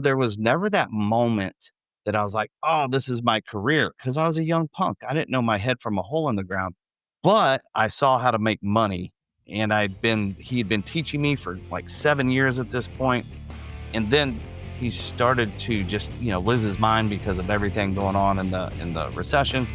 There was never that moment that I was like, oh, this is my career. Cause I was a young punk. I didn't know my head from a hole in the ground, but I saw how to make money. And he had been teaching me for like 7 years at this point. And then he started to just, lose his mind because of everything going on in the recession.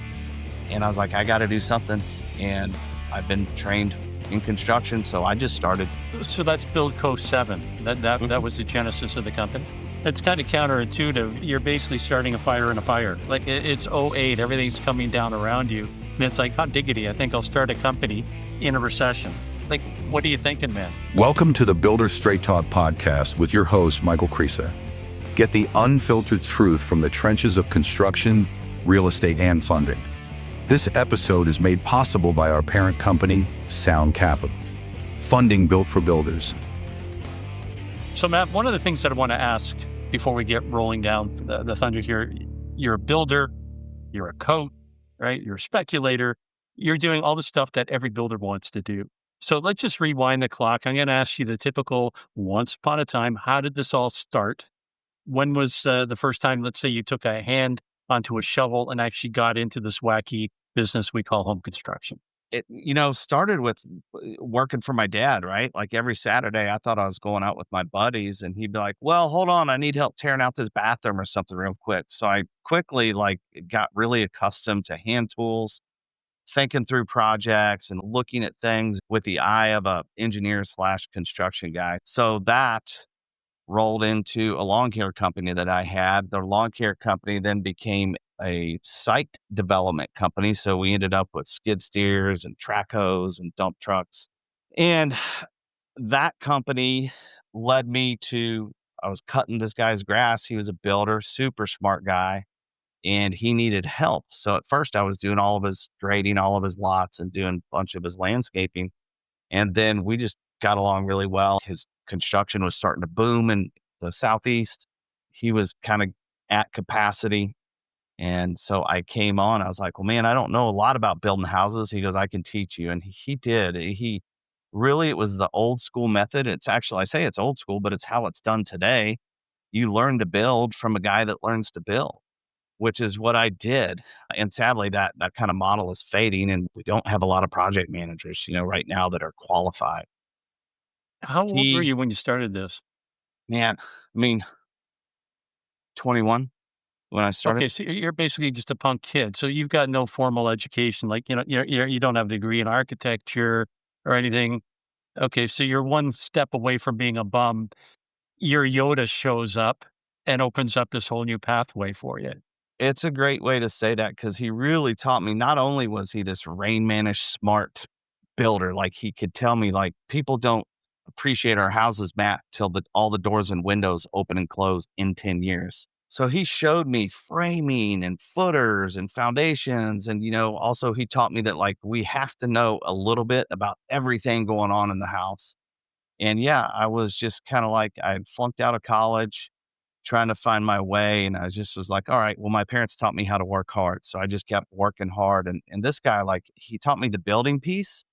And I was like, I got to do something. And I've been trained in construction. So I just started. So that's BuildCo7. That was the genesis of the company. It's kind of counterintuitive. You're basically starting a fire in a fire. Like it's '08, everything's coming down around you. And it's like, hot diggity, I think I'll start a company in a recession. Like, what are you thinking, man? Welcome to the Builder Straight Talk podcast with your host, Michael Krisa. Get the unfiltered truth from the trenches of construction, real estate, and funding. This episode is made possible by our parent company, Sound Capital, funding built for builders. So, Matt, one of the things that I want to ask before we get rolling down the thunder here, you're a builder, you're a coach, right? You're a speculator. You're doing all the stuff that every builder wants to do. So let's just rewind the clock. I'm going to ask you the typical once upon a time, how did this all start? When was the first time, let's say you took a hand onto a shovel and actually got into this wacky business we call home construction? It, started with working for my dad, right? Like every Saturday, I thought I was going out with my buddies and he'd be like, well, hold on, I need help tearing out this bathroom or something real quick. So I quickly got really accustomed to hand tools, thinking through projects and looking at things with the eye of a engineer/construction guy. So that rolled into a lawn care company that I had. The lawn care company then became a site development company. So we ended up with skid steers and track hoes and dump trucks. And that company led me to, I was cutting this guy's grass. He was a builder, super smart guy, and he needed help. So at first I was doing all of his grading, all of his lots and doing a bunch of his landscaping. And then we just got along really well. His construction was starting to boom in the Southeast. He was kind of at capacity. And so I came on, I was like, well, man, I don't know a lot about building houses. He goes, I can teach you. And he did. It was the old school method. It's actually, I say it's old school, but it's how it's done today. You learn to build from a guy that learns to build, which is what I did. And sadly, that kind of model is fading and we don't have a lot of project managers, right now that are qualified. How old were you when you started this? Man, I mean, 21 when I started. Okay, so you're basically just a punk kid. So you've got no formal education, like, you don't have a degree in architecture or anything. Okay, so you're one step away from being a bum. Your Yoda shows up and opens up this whole new pathway for you. It's a great way to say that because he really taught me, not only was he this Rain Man-ish smart builder, like he could tell me like people don't appreciate our houses, Matt, till all the doors and windows open and close in 10 years. So he showed me framing and footers and foundations. And, also he taught me that like we have to know a little bit about everything going on in the house. And yeah, I was just kind of like, I had flunked out of college, trying to find my way. And I just was like, all right, well, my parents taught me how to work hard. So I just kept working hard. And this guy, like, he taught me the building piece.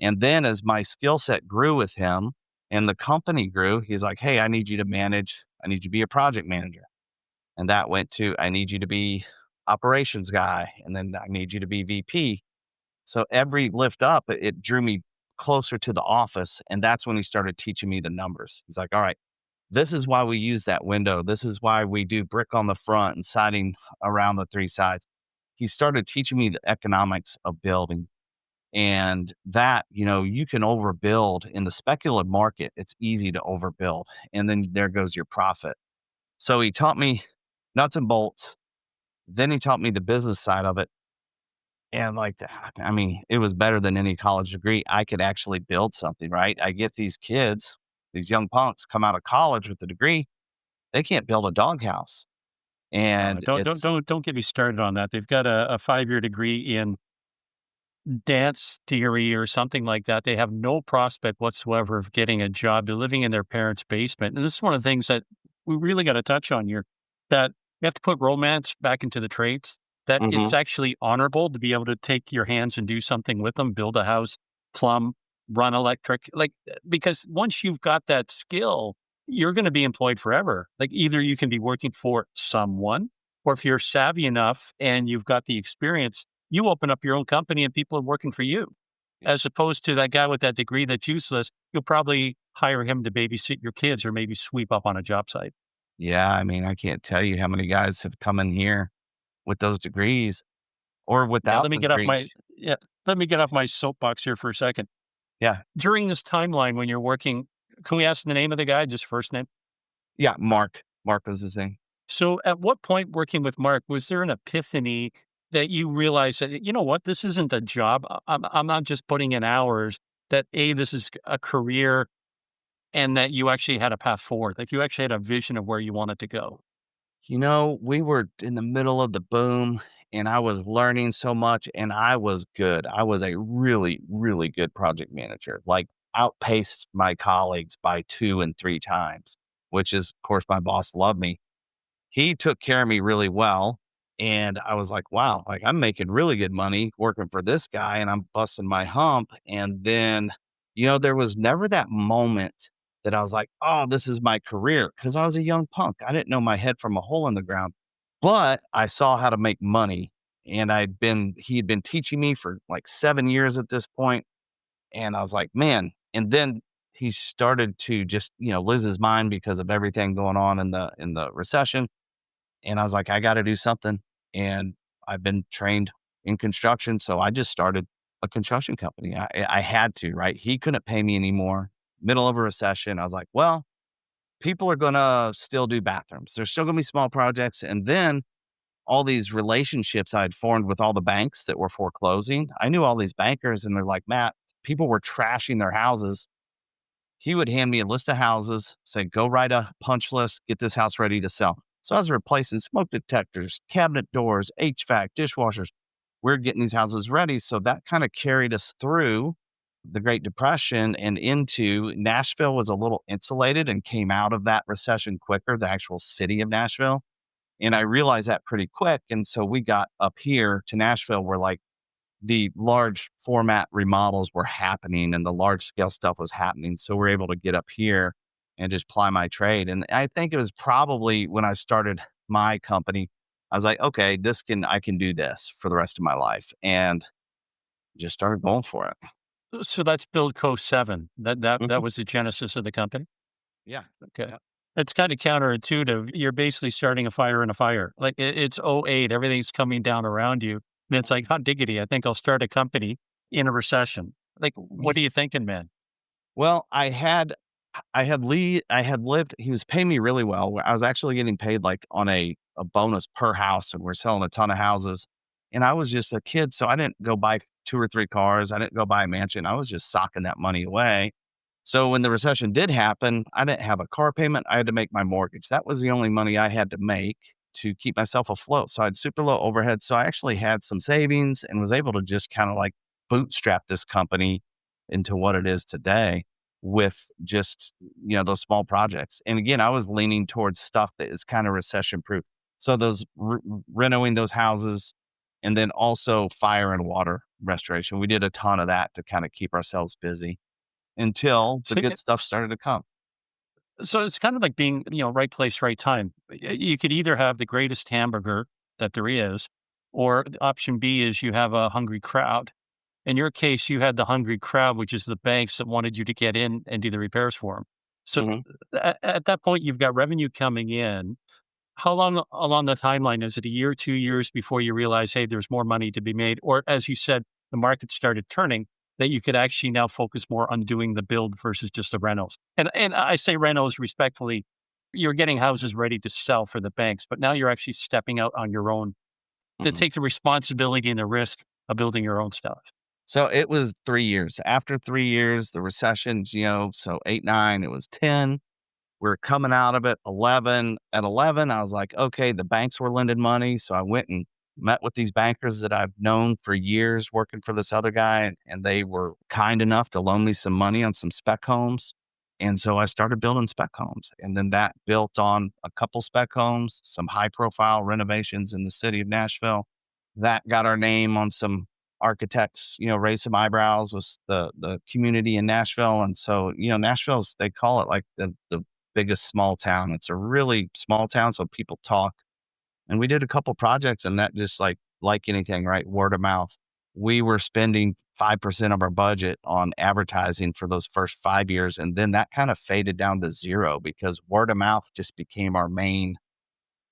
And then as my skill set grew with him and the company grew, he's like, hey, I need you to be a project manager. And that went to, I need you to be operations guy. And then I need you to be VP. So every lift up, it drew me closer to the office. And that's when he started teaching me the numbers. He's like, all right, this is why we use that window. This is why we do brick on the front and siding around the three sides. He started teaching me the economics of building. And that, you can overbuild in the speculative market. It's easy to overbuild. And then there goes your profit. So he taught me nuts and bolts. Then he taught me the business side of it. And it was better than any college degree. I could actually build something, right? I get these kids, these young punks come out of college with a degree. They can't build a doghouse. And Don't get me started on that. They've got a 5-year degree in dance theory or something like that. They have no prospect whatsoever of getting a job. They're living in their parents' basement. And this is one of the things that we really got to touch on here, that you have to put romance back into the trades, that it's actually honorable to be able to take your hands and do something with them, build a house, plumb, run electric, because once you've got that skill, you're going to be employed forever. Like either you can be working for someone, or if you're savvy enough and you've got the experience, you open up your own company and people are working for you. Yeah. As opposed to that guy with that degree that's useless, you'll probably hire him to babysit your kids or maybe sweep up on a job site. Yeah, I mean, I can't tell you how many guys have come in here with those degrees or Yeah, without let me the get off degrees. my yeah, let me get off my soapbox here for a second. Yeah. During this timeline when you're working, can we ask the name of the guy, just first name? Yeah, Mark. Mark was his name. So at what point working with Mark, was there an epiphany that you realized that, you know what, this isn't a job. I'm not just putting in hours, that this is a career and that you actually had a path forward. Like you actually had a vision of where you wanted to go. We were in the middle of the boom and I was learning so much and I was good. I was a really, really good project manager, like outpaced my colleagues by 2 and 3 times, which is, of course, my boss loved me. He took care of me really well. And I was like, wow, like I'm making really good money working for this guy and I'm busting my hump. And then, there was never that moment that I was like, oh, this is my career. Cause I was a young punk. I didn't know my head from a hole in the ground, but I saw how to make money. And he had been teaching me for like 7 years at this point. And I was like, man. And then he started to just, lose his mind because of everything going on in the recession, and I was like, I got to do something. And I've been trained in construction. So I just started a construction company. I had to, right? He couldn't pay me anymore. Middle of a recession. I was like, well, people are going to still do bathrooms. There's still going to be small projects. And then all these relationships I had formed with all the banks that were foreclosing. I knew all these bankers and they're like, Matt, people were trashing their houses. He would hand me a list of houses, say, go write a punch list, get this house ready to sell. So I was replacing smoke detectors, cabinet doors, HVAC, dishwashers. We're getting these houses ready. So that kind of carried us through the Great Depression and into Nashville was a little insulated and came out of that recession quicker, the actual city of Nashville. And I realized that pretty quick. And so we got up here to Nashville where like the large format remodels were happening and the large scale stuff was happening. So we're able to get up here and just ply my trade. And I think it was probably when I started my company, I was like, okay, I can do this for the rest of my life. And just started going for it. So that's BuildCo7. That Mhm. was the genesis of the company. Yeah. Okay. Yeah. It's kind of counterintuitive. You're basically starting a fire in a fire. Like it's '08, everything's coming down around you. And it's like, hot diggity, I think I'll start a company in a recession. Like, what are you thinking, man? Well, I had lived he was paying me really well. I was actually getting paid like on a bonus per house and we're selling a ton of houses. And I was just a kid, so I didn't go buy 2 or 3 cars. I didn't go buy a mansion. I was just socking that money away. So when the recession did happen, I didn't have a car payment. I had to make my mortgage. That was the only money I had to make to keep myself afloat. So I had super low overhead. So I actually had some savings and was able to just kind of like bootstrap this company into what it is today with just, those small projects. And again, I was leaning towards stuff that is kind of recession proof. So those renovating those houses and then also fire and water restoration. We did a ton of that to kind of keep ourselves busy until the So, good stuff started to come. so it's kind of like being, right place, right time. You could either have the greatest hamburger that there is, or the option B is you have a hungry crowd. In your case, you had the hungry crowd, which is the banks that wanted you to get in and do the repairs for them. So Mhm. at that point, you've got revenue coming in. How long along the timeline? Is it a year, 2 years before you realize, hey, there's more money to be made? Or as you said, the market started turning, that you could actually now focus more on doing the build versus just the rentals. And I say rentals respectfully, you're getting houses ready to sell for the banks, but now you're actually stepping out on your own to Mhm. take the responsibility and the risk of building your own stuff. So it was 3 years. After 3 years, the recession, so 8, 9, it was 10. We're coming out of it 11. At 11, I was like, okay, the banks were lending money. So I went and met with these bankers that I've known for years working for this other guy. And they were kind enough to loan me some money on some spec homes. And so I started building spec homes. And then that built on a couple spec homes, some high profile renovations in the city of Nashville. That got our name on some architects, raised some eyebrows with the community in Nashville. And so, Nashville's, they call it like the biggest small town. It's a really small town, so people talk. And we did a couple projects, and that just like anything, right? Word of mouth. We were spending 5% of our budget on advertising for those first 5 years. And then that kind of faded down to zero because word of mouth just became our main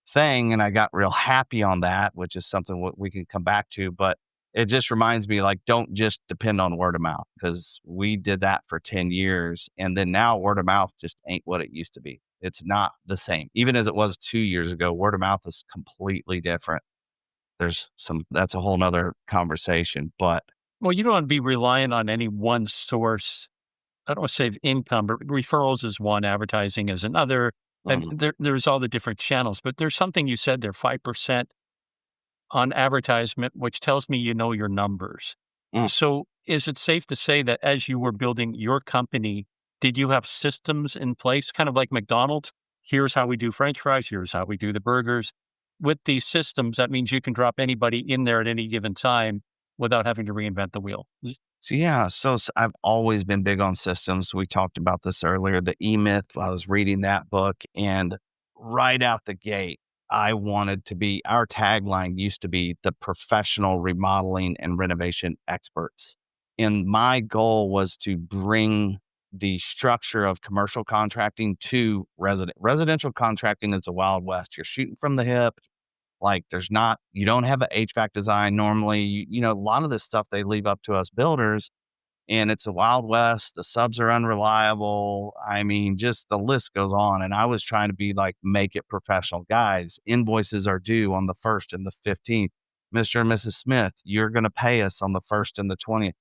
thing. And I got real happy on that, which is something we can come back to. But it just reminds me, like, don't just depend on word of mouth, because we did that for 10 years. And then now word of mouth just ain't what it used to be. It's not the same. Even as it was 2 years ago, word of mouth is completely different. That's a whole nother conversation, but Well, you don't want to be reliant on any one source. I don't want to say of income, but referrals is one, advertising is another. And mhm, there's all the different channels. But there's something you said there, 5% on advertisement, which tells me you know your numbers. mm. So is it safe to say that as you were building your company, did you have systems in place, kind of like McDonald's? Here's how we do French fries. Here's how we do the burgers. With these systems, that means you can drop anybody in there at any given time without having to reinvent the wheel. So yeah, I've always been big on systems. We talked about this earlier, the E-Myth. I was reading that book, and right out the gate, I wanted to be, our tagline used to be the professional remodeling and renovation experts. And my goal was to bring the structure of commercial contracting to residential contracting is the Wild West. You're shooting from the hip. Like, you don't have an HVAC design normally. A lot of this stuff they leave up to us builders, and it's a Wild West. The subs are unreliable. I mean, just the list goes on. And I was trying to be like, make it professional. Guys, invoices are due on the 1st and the 15th. Mr. and Mrs. Smith, you're going to pay us on the 1st and the 20th.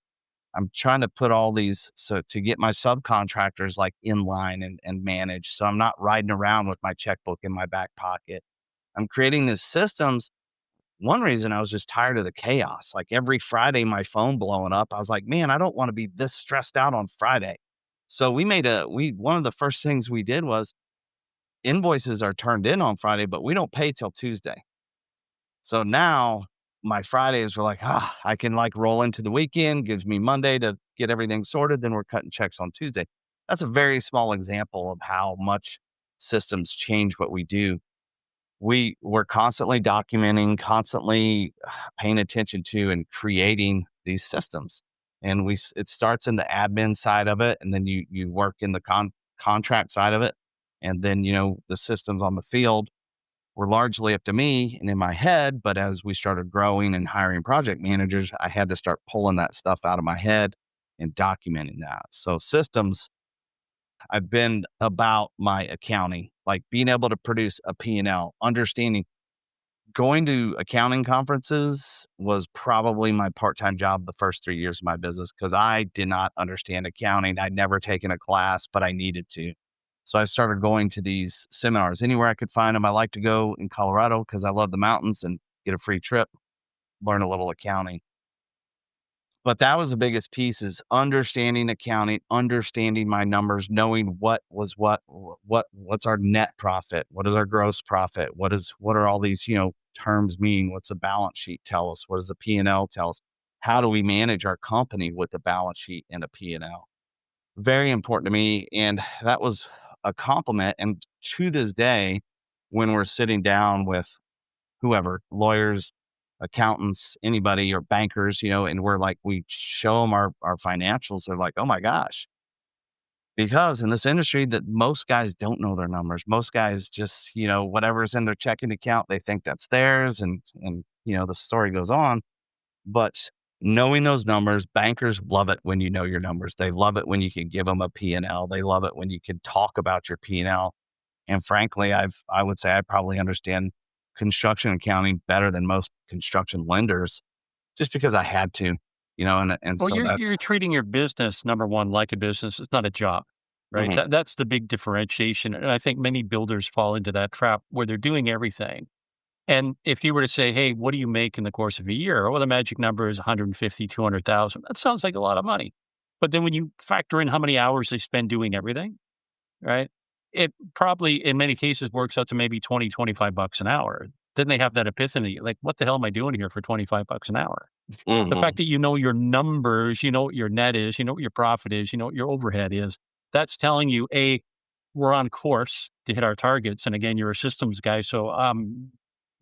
I'm trying to put all these, so to get my subcontractors like in line and managed. So I'm not riding around with my checkbook in my back pocket. I'm creating these systems. One reason, I was just tired of the chaos. Like every Friday, my phone blowing up. I was like, man, I don't want to be this stressed out on Friday. So one of the first things we did was invoices are turned in on Friday, but we don't pay till Tuesday. So now my Fridays were like, I can like roll into the weekend, gives me Monday to get everything sorted. Then we're cutting checks on Tuesday. That's a very small example of how much systems change what we do. We were constantly documenting, constantly paying attention to and creating these systems. And it starts in the admin side of it, and then you work in the contract side of it. And then, the systems on the field were largely up to me and in my head. But as we started growing and hiring project managers, I had to start pulling that stuff out of my head and documenting that. So systems, I've been about my accounting, like being able to produce a P&L, understanding. Going to accounting conferences was probably my part-time job the first 3 years of my business, because I did not understand accounting. I'd never taken a class, but I needed to. So I started going to these seminars anywhere I could find them. I like to go in Colorado because I love the mountains and get a free trip, learn a little accounting. But that was the biggest piece, is understanding accounting, understanding my numbers, knowing what's our net profit, what is our gross profit, what are all these, terms mean, what's the balance sheet tell us, what does the P&L tell us, how do we manage our company with the balance sheet and a P&L. Very important to me, and that was a compliment. And to this day, when we're sitting down with whoever, lawyers, accountants, anybody, or bankers, and we show them our financials. They're like, oh my gosh. Because in this industry, that most guys don't know their numbers. Most guys just, whatever's in their checking account, they think that's theirs. And, the story goes on. But knowing those numbers, bankers love it when you know your numbers. They love it when you can give them a P&L. They love it when you can talk about your P&L. And frankly, I would say I probably understand construction accounting better than most construction lenders, just because I had to, and Well, so you're that's. treating your business, number one, like a business. It's not a job, right? Mhm, That's the big differentiation. And I think many builders fall into that trap where they're doing everything. And if you were to say, hey, what do you make in the course of a year? Well, the magic number is 150, 200,000. That sounds like a lot of money. But then when you factor in how many hours they spend doing everything, right? It probably in many cases works out to maybe 20, $25 an hour. Then they have that epiphany, like, what the hell am I doing here for $25 an hour? The mhm, fact that you know your numbers, you know what your net is, you know what your profit is, you know what your overhead is, that's telling you, A, we're on course to hit our targets. And again, you're a systems guy, so I'm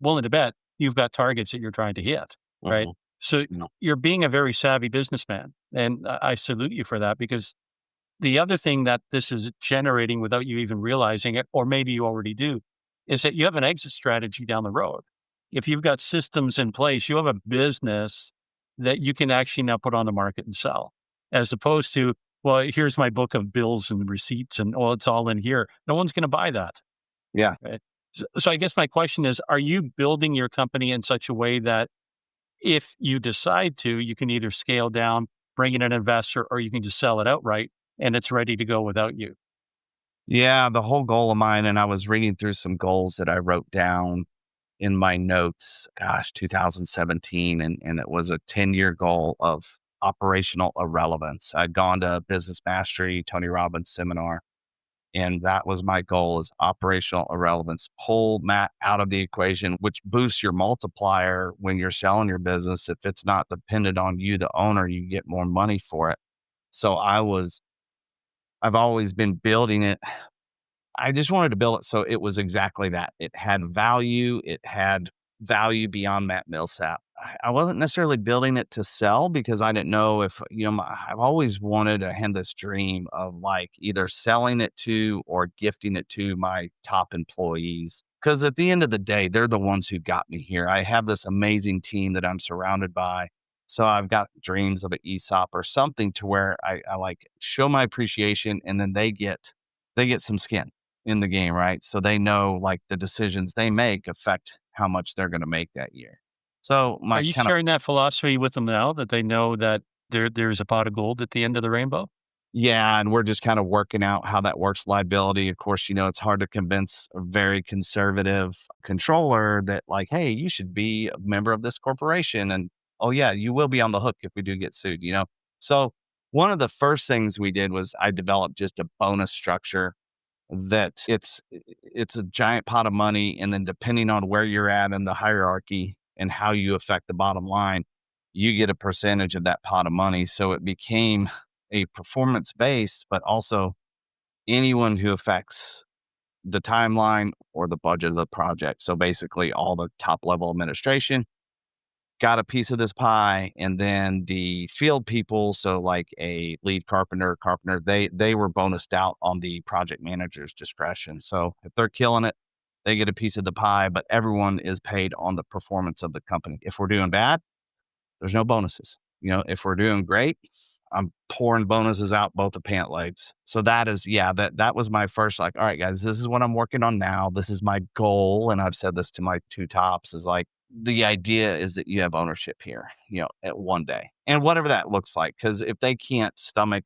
willing to bet you've got targets that you're trying to hit, right? Mhm. So No. you're being a very savvy businessman, and I salute you for that, because the other thing that this is generating without you even realizing it, or maybe you already do, is that you have an exit strategy down the road. If you've got systems in place, you have a business that you can actually now put on the market and sell, as opposed to, well, here's my book of bills and receipts and, oh, it's all in here. No one's going to buy that. Yeah. Right? So I guess my question is, are you building your company in such a way that if you decide to, you can either scale down, bring in an investor, or you can just sell it outright and it's ready to go without you? Yeah, the whole goal of mine, and I was reading through some goals that I wrote down in my notes, gosh, 2017, and it was a 10-year goal of operational irrelevance. I'd gone to Business Mastery, Tony Robbins seminar, and that was my goal is operational irrelevance. Pull Matt out of the equation, which boosts your multiplier when you're selling your business. If it's not dependent on you, the owner, you get more money for it. So I've always been building it. I just wanted to build it so it was exactly that. It had value. It had value beyond Matt Millsap. I wasn't necessarily building it to sell because I didn't know if, I've always wanted to have this dream of like either selling it to or gifting it to my top employees. Because at the end of the day, they're the ones who got me here. I have this amazing team that I'm surrounded by. So I've got dreams of an ESOP or something to where I like show my appreciation and then they get some skin in the game, right? So they know like the decisions they make affect how much they're going to make that year. So Are my you kind of sharing that philosophy with them now that they know that there's a pot of gold at the end of the rainbow? yeah, and we're just kind of working out how that works liability. Of course, it's hard to convince a very conservative controller that like, hey, you should be a member of this corporation and oh yeah, you will be on the hook if we do get sued. So one of the first things we did was I developed just a bonus structure that it's a giant pot of money, and then depending on where you're at in the hierarchy and how you affect the bottom line, you get a percentage of that pot of money. So it became a performance based, but also anyone who affects the timeline or the budget of the project. So basically, all the top level administration got a piece of this pie, and then the field people, so like a lead carpenter, they were bonused out on the project manager's discretion. So if they're killing it, they get a piece of the pie, but everyone is paid on the performance of the company. If we're doing bad, there's no bonuses. If we're doing great, I'm pouring bonuses out both the pant legs. So that is, yeah, that was my first like, all right, guys, this is what I'm working on now. This is my goal. And I've said this to my two tops is like, the idea is that you have ownership here, at one day and whatever that looks like. Cause if they can't stomach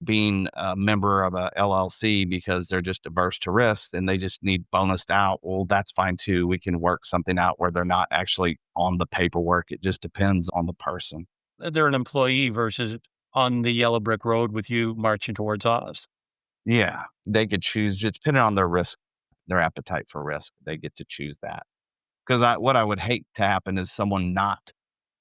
being a member of a LLC because they're just averse to risk and they just need bonused out, well, that's fine too. We can work something out where they're not actually on the paperwork. It just depends on the person. They're an employee versus on the yellow brick road with you marching towards Oz. Yeah. They could choose just depending on their risk, their appetite for risk. They get to choose that. Because what I would hate to happen is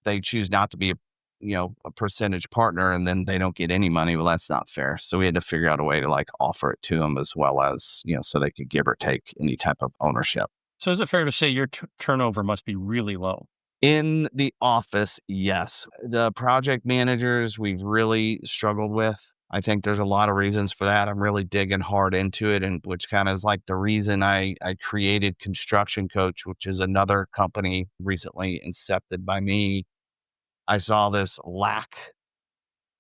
they choose not to be a percentage partner and then they don't get any money. Well, that's not fair. So we had to figure out a way to like offer it to them as well as, so they could give or take any type of ownership. So is it fair to say your turnover must be really low? In the office, yes. The project managers we've really struggled with. I think there's a lot of reasons for that. I'm really digging hard into it, and which kind of is like the reason I created Construction Coach, which is another company recently incepted by me. I saw this lack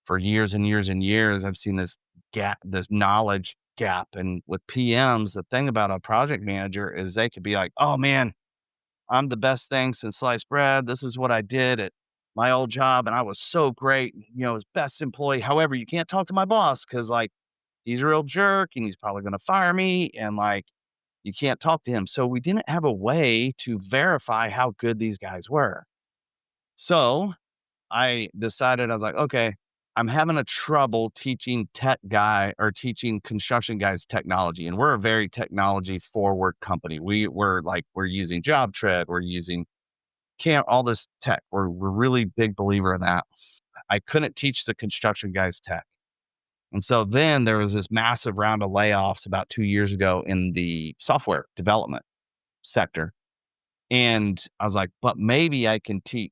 for years and years and years. I've seen this gap, this knowledge gap. And with PMs, the thing about a project manager is they could be like, oh man, I'm the best thing since sliced bread. This is what I did at my old job. And I was so great, as best employee. However, you can't talk to my boss because like he's a real jerk and he's probably going to fire me. And like, you can't talk to him. So we didn't have a way to verify how good these guys were. So I decided, I was like, okay, I'm having a trouble teaching teaching construction guys technology. And we're a very technology forward company. We're using JobTread, we're using all this tech. We're really big believer in that. I couldn't teach the construction guys tech. And so then there was this massive round of layoffs about 2 years ago in the software development sector. And I was like, but maybe I can teach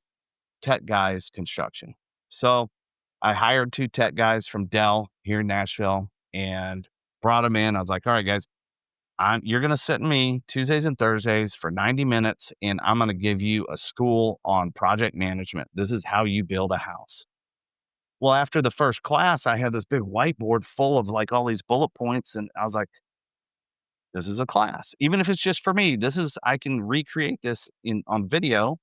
tech guys construction. So I hired 2 tech guys from Dell here in Nashville and brought them in. I was like, all right, guys, you're going to sit in me Tuesdays and Thursdays for 90 minutes, and I'm going to give you a school on project management. This is how you build a house. Well, after the first class, I had this big whiteboard full of like all these bullet points. And I was like, this is a class. Even if it's just for me, I can recreate this on video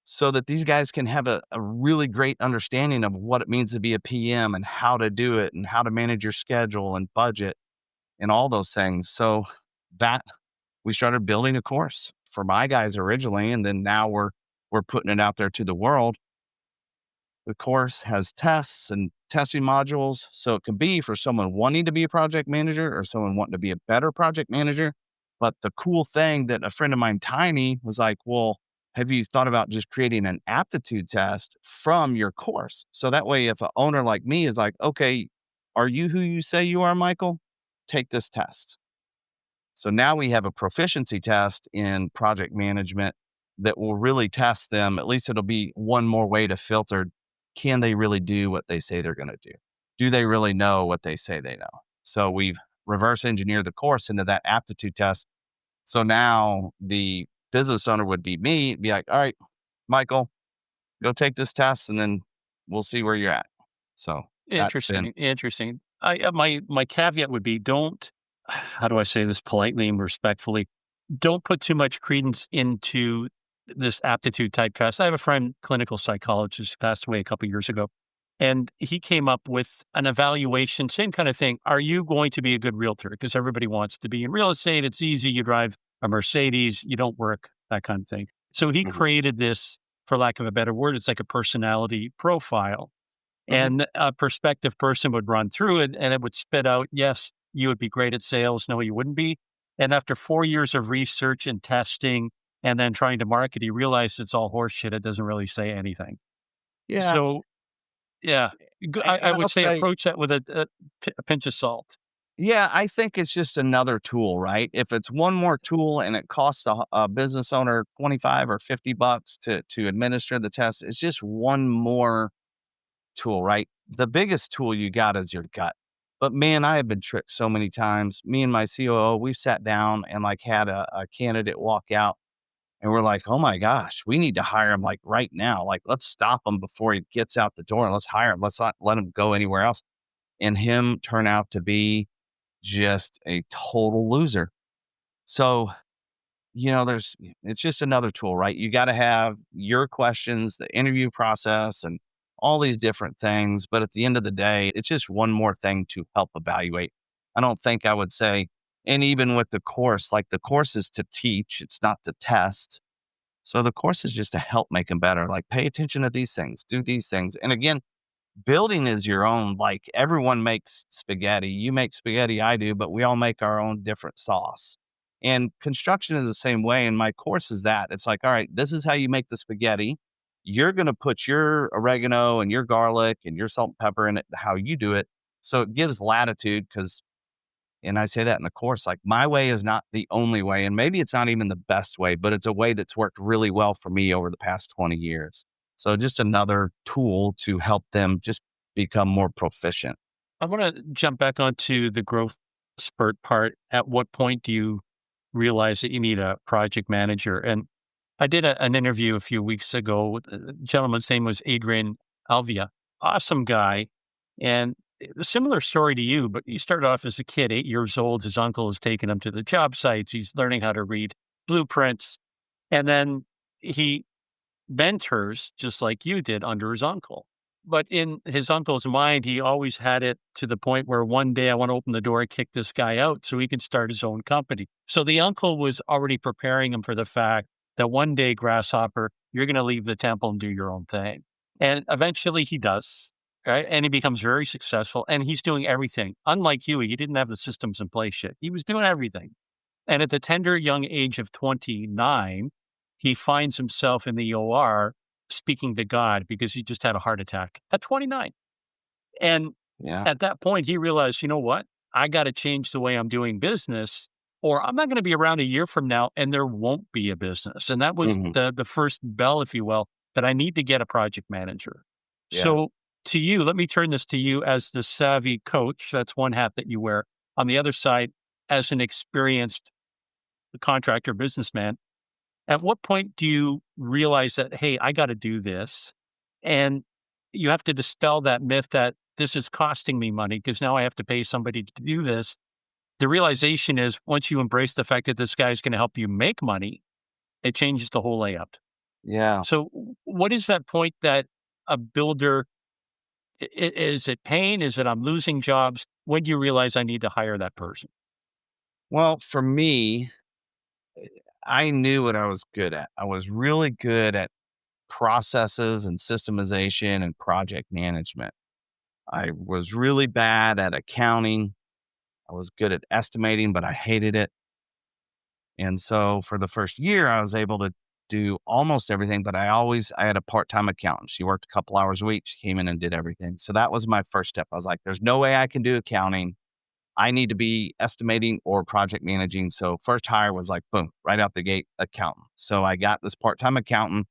so that these guys can have a really great understanding of what it means to be a PM and how to do it and how to manage your schedule and budget and all those things. So that we started building a course for my guys originally, and then now we're putting it out there to the world. The course has tests and testing modules, so it can be for someone wanting to be a project manager or someone wanting to be a better project manager. But the cool thing that a friend of mine, Tiny, was like, well, have you thought about just creating an aptitude test from your course? So that way, if an owner like me is like, okay, are you who you say you are, Michael? Take this test. So now we have a proficiency test in project management that will really test them. At least it'll be one more way to filter. Can they really do what they say they're going to do? Do they really know what they say they know? So we've reverse engineered the course into that aptitude test. So now the business owner would be me, be like, all right, Michael, go take this test and then we'll see where you're at. So that's been, Interesting, interesting. My caveat would be don't, how do I say this politely and respectfully? Don't put too much credence into this aptitude type test. I have a friend, clinical psychologist, who passed away a couple years ago, and he came up with an evaluation, same kind of thing. Are you going to be a good realtor? Because everybody wants to be in real estate. It's easy. You drive a Mercedes, you don't work, that kind of thing. So he mhm, created this, for lack of a better word, it's like a personality profile. mhm. And a prospective person would run through it and it would spit out, yes, you would be great at sales. No, you wouldn't be. And after 4 years of research and testing and then trying to market, he realized it's all horseshit. It doesn't really say anything. Yeah. So, yeah, I And would I'll say say, approach that with a pinch of salt. yeah, I think it's just another tool, right? If it's one more tool and it costs a business owner 25 or $50 to administer the test, it's just one more tool, right? The biggest tool you got is your gut. But man, I have been tricked so many times. Me and my COO, we sat down and like had a candidate walk out and we're like, oh my gosh, we need to hire him like right now. Like, let's stop him before he gets out the door and let's hire him. Let's not let him go anywhere else. And him turn out to be just a total loser. So, it's just another tool, right? You got to have your questions, the interview process, and all these different things. But at the end of the day, it's just one more thing to help evaluate. I don't think I would say, and even with the course, like the course is to teach, it's not to test. So the course is just to help make them better. Like pay attention to these things, do these things. And again, building is your own, like everyone makes spaghetti. You make spaghetti, I do, but we all make our own different sauce. And construction is the same way. And my course is that it's like, all right, this is how you make the spaghetti. You're going to put your oregano and your garlic and your salt and pepper in it, how you do it. So it gives latitude because, and I say that in the course, like my way is not the only way. And maybe it's not even the best way, but it's a way that's worked really well for me over the past 20 years. So just another tool to help them just become more proficient. I want to jump back onto the growth spurt part. At what point do you realize that you need a project manager? And I did an interview a few weeks ago with a gentleman's name was Adrian Alvia, awesome guy. And a similar story to you, but he started off as a kid, 8 years old. His uncle has taken him to the job sites. He's learning how to read blueprints. And then he mentors just like you did under his uncle. But in his uncle's mind, he always had it to the point where one day I want to open the door and kick this guy out so he can start his own company. So the uncle was already preparing him for the fact that one day, Grasshopper, you're going to leave the temple and do your own thing. And eventually he does, right? And he becomes very successful and he's doing everything. Unlike you, he didn't have the systems in place yet. He was doing everything. And at the tender young age of 29, he finds himself in the OR speaking to God because he just had a heart attack at 29. And Yeah. At that point, he realized, you know what? I got to change the way I'm doing business, or I'm not going to be around a year from now and there won't be a business. And that was Hmm. the first bell, if you will, that I need to get a project manager. Yeah. So to you, let me turn this to you as the savvy coach. That's one hat that you wear. On the other side, as an experienced contractor businessman, at what point do you realize that, hey, I got to do this? And you have to dispel that myth that this is costing me money because now I have to pay somebody to do this. The realization is once you embrace the fact that this guy is going to help you make money, it changes the whole layout. Yeah. So, what is that point that a builder is it pain? Is it I'm losing jobs? When do you realize I need to hire that person? Well, for me, I knew what I was good at. I was really good at processes and systemization and project management. I was really bad at accounting. I was good at estimating, but I hated it. And so for the first year, I was able to do almost everything, but I had a part-time accountant. She worked a couple hours a week. She came in and did everything. So that was my first step. I was like, there's no way I can do accounting. I need to be estimating or project managing. So first hire was like, boom, right out the gate, accountant. So I got this part-time accountant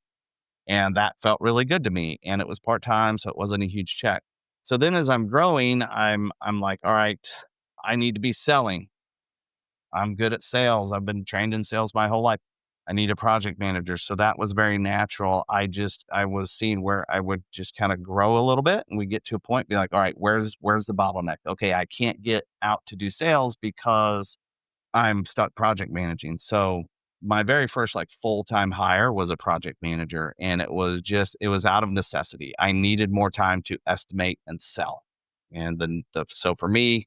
and that felt really good to me. And it was part-time, so it wasn't a huge check. So then as I'm growing, I'm like, all right, I need to be selling. I'm good at sales. I've been trained in sales my whole life. I need a project manager. So that was very natural. I was seeing where I would just kind of grow a little bit and we get to a point, be like, all right, where's the bottleneck? Okay, I can't get out to do sales because I'm stuck project managing. So my very first like full-time hire was a project manager. And it was out of necessity. I needed more time to estimate and sell. And then so for me,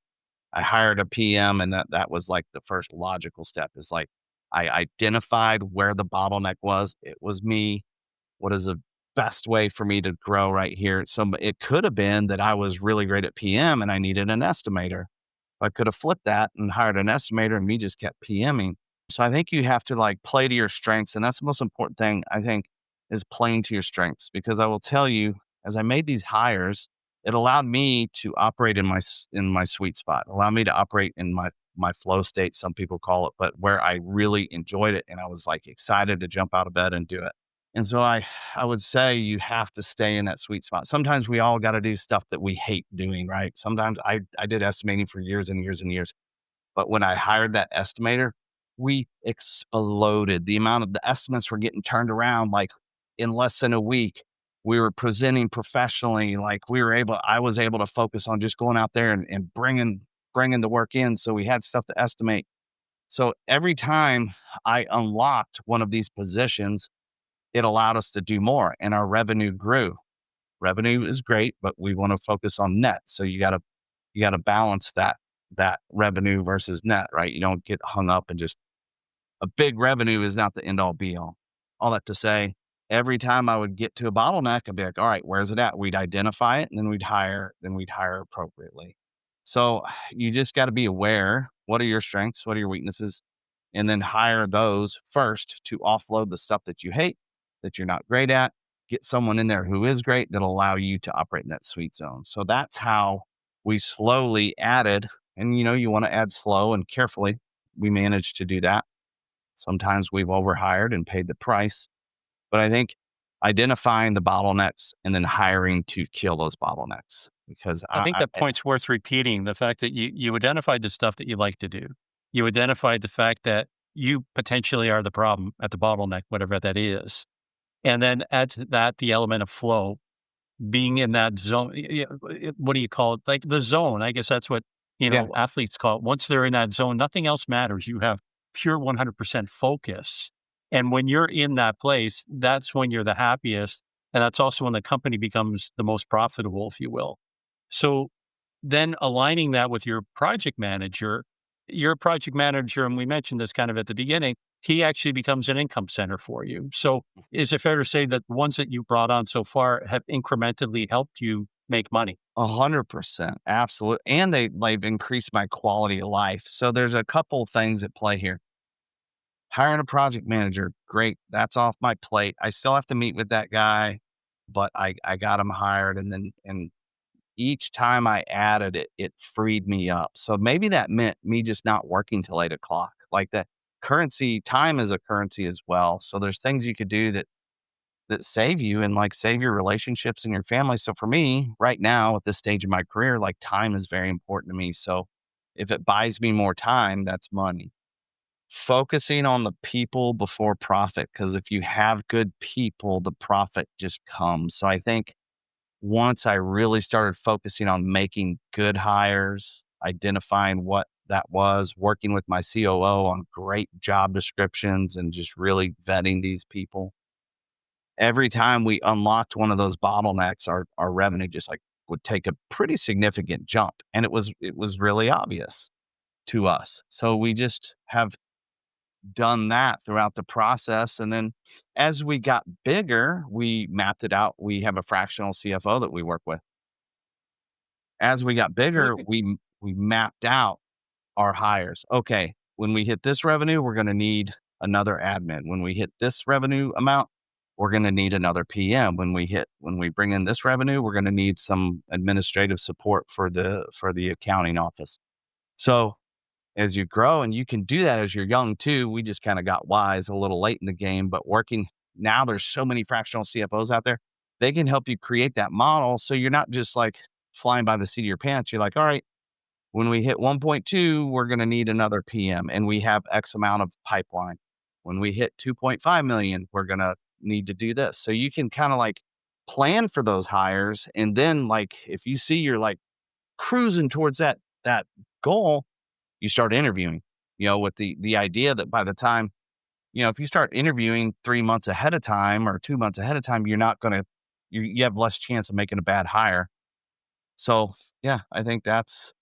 I hired a PM and that was like the first logical step is like I identified where the bottleneck was. It was me. What is the best way for me to grow right here? So it could have been that I was really great at PM and I needed an estimator. I could have flipped that and hired an estimator and me just kept PMing. So I think you have to like play to your strengths. And that's the most important thing I think is playing to your strengths because I will tell you, as I made these hires, it allowed me to operate in in my sweet spot, allow me to operate in my flow state, some people call it, but where I really enjoyed it. And I was like excited to jump out of bed and do it. And so I would say you have to stay in that sweet spot. Sometimes we all got to do stuff that we hate doing, right? Sometimes I did estimating for years and years and years. But when I hired that estimator, we exploded. The amount of the estimates were getting turned around like in less than a week. We were presenting professionally. Like I was able to focus on just going out there and bringing the work in. So we had stuff to estimate. So every time I unlocked one of these positions, it allowed us to do more and our revenue grew. Revenue is great, but we want to focus on net. So you gotta balance that revenue versus net, right? You don't get hung up and just a big revenue is not the end all be all. All that to say, every time I would get to a bottleneck, I'd be like, all right, where's it at? We'd identify it and then we'd hire appropriately. So you just got to be aware. What are your strengths? What are your weaknesses? And then hire those first to offload the stuff that you hate, that you're not great at. Get someone in there who is great that'll allow you to operate in that sweet zone. So that's how we slowly added. And you want to add slow and carefully. We managed to do that. Sometimes we've overhired and paid the price. But I think identifying the bottlenecks and then hiring to kill those bottlenecks because I think that point's worth repeating. The fact that you identified the stuff that you like to do. You identified the fact that you potentially are the problem at the bottleneck, whatever that is. And then add to that the element of flow, being in that zone. What do you call it? Like the zone. I guess that's what, yeah, athletes call it. Once they're in that zone, nothing else matters. You have pure 100% focus. And when you're in that place, that's when you're the happiest. And that's also when the company becomes the most profitable, if you will. So then aligning that with your project manager, your project manager, and we mentioned this kind of at the beginning, he actually becomes an income center for you. So is it fair to say that the ones that you brought on so far have incrementally helped you make money? 100%. Absolutely. And they've increased my quality of life. So there's a couple things at play here. Hiring a project manager, great. That's off my plate. I still have to meet with that guy, but I got him hired and each time I added it, it freed me up. So maybe that meant me just not working till 8 o'clock. Like that currency, time is a currency as well. So there's things you could do that save you and like save your relationships and your family. So for me, right now at this stage of my career, like time is very important to me. So if it buys me more time, that's money. Focusing on the people before profit, because if you have good people, the profit just comes. So I think once I really started focusing on making good hires, identifying what that was, working with my COO on great job descriptions and just really vetting these people. Every time we unlocked one of those bottlenecks, our revenue just like would take a pretty significant jump. And it was really obvious to us. So we just have done that throughout the process. And then as we got bigger, we mapped it out. We have a fractional CFO that we work with. As we got bigger, Really? we mapped out our hires. Okay, when we hit this revenue, we're going to need another admin. When we hit this revenue amount, we're going to need another PM. When we bring in this revenue, we're going to need some administrative support for the accounting office. So as you grow, and you can do that as you're young too. We just kind of got wise a little late in the game, but working now, there's so many fractional CFOs out there. They can help you create that model. So you're not just like flying by the seat of your pants. You're like, all right, when we hit 1.2, we're going to need another PM and we have X amount of pipeline. When we hit 2.5 million, we're going to need to do this. So you can kind of like plan for those hires. And then like, if you see you're like cruising towards that goal, you start interviewing, with the idea that by the time, if you start interviewing 3 months ahead of time or 2 months ahead of time, you're not going to, you have less chance of making a bad hire. So yeah, I think that's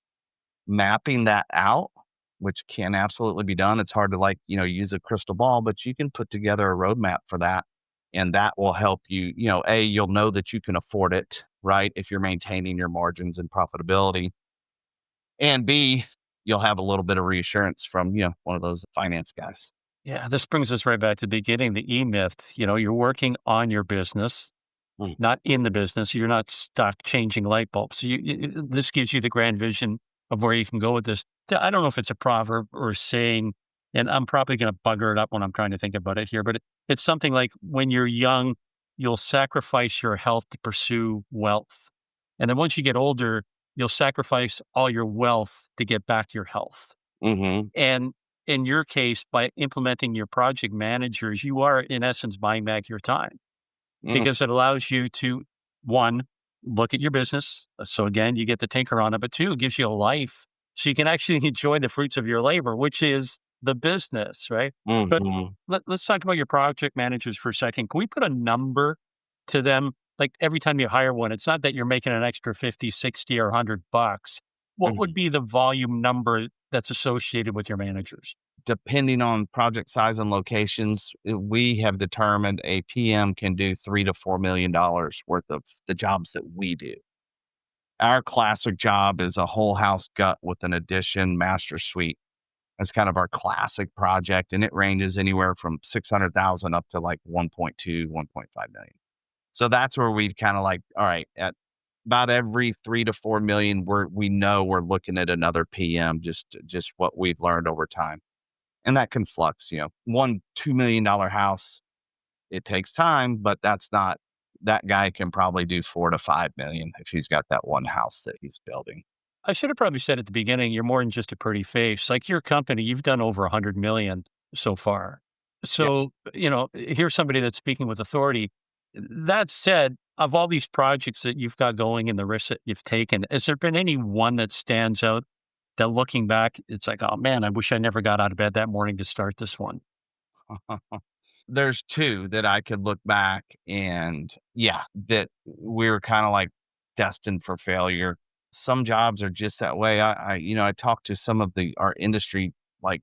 mapping that out, which can absolutely be done. It's hard to like, use a crystal ball, but you can put together a roadmap for that. And that will help you, you'll know that you can afford it, right? If you're maintaining your margins and profitability. And B, you'll have a little bit of reassurance from, one of those finance guys. Yeah, this brings us right back to the beginning, the E-myth. You're working on your business, Mm. not in the business. You're not stuck changing light bulbs. So this gives you the grand vision of where you can go with this. I don't know if it's a proverb or a saying, and I'm probably going to bugger it up when I'm trying to think about it here, but it's something like when you're young, you'll sacrifice your health to pursue wealth. And then once you get older, you'll sacrifice all your wealth to get back your health. Mm-hmm. And in your case, by implementing your project managers, you are in essence buying back your time Mm. because it allows you to, one, look at your business. So again, you get the tinker on it, but two, it gives you a life so you can actually enjoy the fruits of your labor, which is the business, right? But Mm-hmm. let's talk about your project managers for a second. Can we put a number to them? Like every time you hire one, it's not that you're making an extra 50, 60 or $100. What would be the volume number that's associated with your managers? Depending on project size and locations, we have determined a PM can do $3 to $4 million worth of the jobs that we do. Our classic job is a whole house gut with an addition master suite. That's kind of our classic project, and it ranges anywhere from 600,000 up to like 1.2, 1.5 million. So that's where we've kind of like, all right, at about every 3 to 4 million, we know we're looking at another PM, just what we've learned over time. And that can flux, $1-2 million house. It takes time, but that guy can probably do 4 to 5 million if he's got that one house that he's building. I should have probably said at the beginning, you're more than just a pretty face. Like your company, you've done over 100 million so far. Yeah. So, here's somebody that's speaking with authority. That said, of all these projects that you've got going and the risks that you've taken, has there been any one that stands out that looking back, it's like, oh man, I wish I never got out of bed that morning to start this one? There's two that I could look back and yeah, that we were kind of like destined for failure. Some jobs are just that way. I talked to some of our industry, like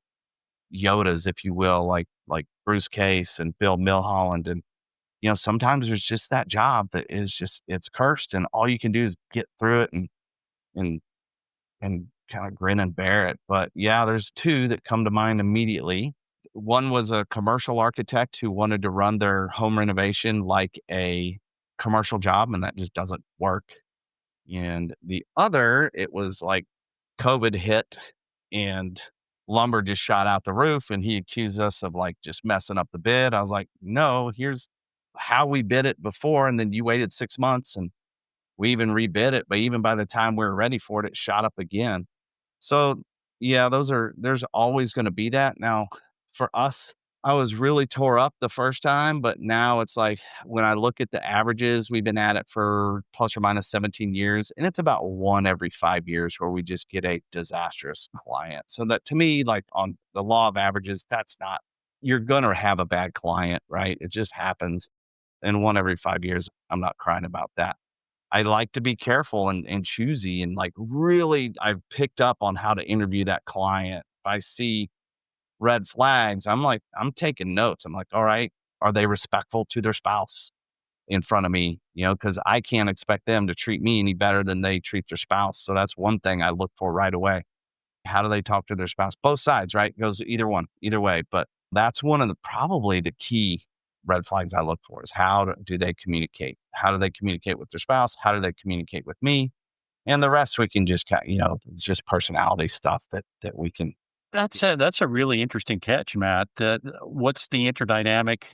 Yodas, if you will, like Bruce Case and Bill Milholland. And, sometimes there's just that job that is just, it's cursed and all you can do is get through it and, and kind of grin and bear it. But yeah, there's two that come to mind immediately. One was a commercial architect who wanted to run their home renovation like a commercial job, and that just doesn't work. And the other, it was like COVID hit and lumber just shot out the roof, and he accused us of like just messing up the bid. I was like, no, here's how we bid it before. And then you waited 6 months and we even rebid it. But even by the time we were ready for it, it shot up again. So yeah, there's always going to be that. Now for us, I was really tore up the first time, but now it's like when I look at the averages, we've been at it for plus or minus 17 years, and it's about one every 5 years where we just get a disastrous client. So that to me, like on the law of averages, that's not, you're going to have a bad client, right? It just happens. And one every 5 years, I'm not crying about that. I like to be careful and choosy and like really, I've picked up on how to interview that client. If I see red flags, I'm like, I'm taking notes. I'm like, all right, are they respectful to their spouse in front of me? Because I can't expect them to treat me any better than they treat their spouse. So that's one thing I look for right away. How do they talk to their spouse? Both sides, right? It goes either one, either way. But that's one of the probably the key red flags I look for is do they communicate? How do they communicate with their spouse? How do they communicate with me? And the rest we can just, it's just personality stuff that we can. That's a really interesting catch, Matt. What's the interdynamic,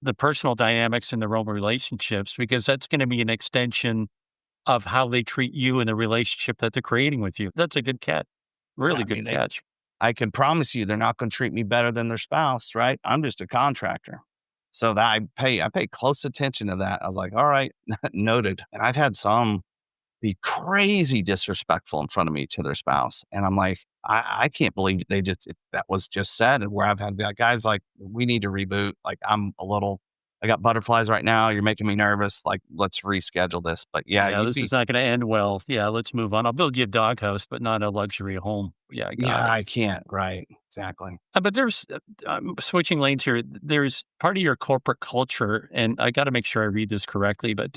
the personal dynamics in their own relationships? Because that's going to be an extension of how they treat you in the relationship that they're creating with you. That's a good catch. Yeah, Really I mean, good catch. I can promise you they're not going to treat me better than their spouse, right? I'm just a contractor. So that I pay close attention to that. I was like, all right, noted. And I've had some be crazy disrespectful in front of me to their spouse. And I'm like, I can't believe that was just said. And where I've had guys like, we need to reboot. Like, I got butterflies right now. You're making me nervous. Like, let's reschedule this. But yeah, Yeah, this is not going to end well. Yeah, let's move on. I'll build you a doghouse, but not a luxury home. Yeah, I got yeah, it. I can't. Right. Exactly. But there's switching lanes here. There's part of your corporate culture, and I got to make sure I read this correctly. But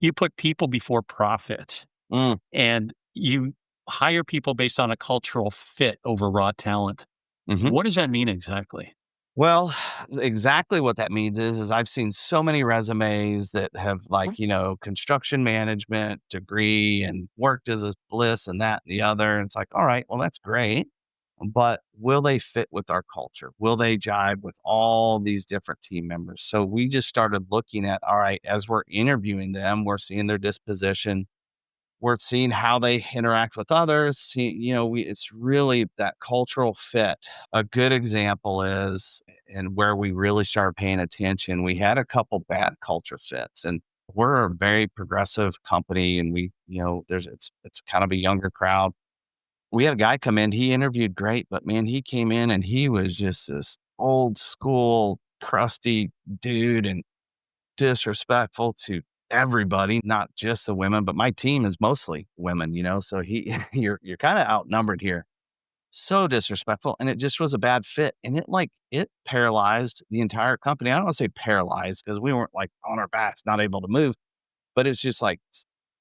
you put people before profit, Mm. and you hire people based on a cultural fit over raw talent. Hmm. What does that mean exactly? Well, exactly what that means is I've seen so many resumes that have like, construction management degree and worked as a bliss and that and the other. And it's like, all right, well, that's great. But will they fit with our culture? Will they jive with all these different team members? So we just started looking at, all right, as we're interviewing them, we're seeing their disposition, we're seeing how they interact with others. It's really that cultural fit. A good example is, and where we really started paying attention, we had a couple bad culture fits, and we're a very progressive company, and it's kind of a younger crowd. We had a guy come in, he interviewed great, but man, he came in and he was just this old school, crusty dude and disrespectful to everybody, not just the women, but my team is mostly women, so you're kind of outnumbered here. So disrespectful. And it just was a bad fit. And it paralyzed the entire company. I don't want to say paralyzed because we weren't like on our backs, not able to move, but it's just like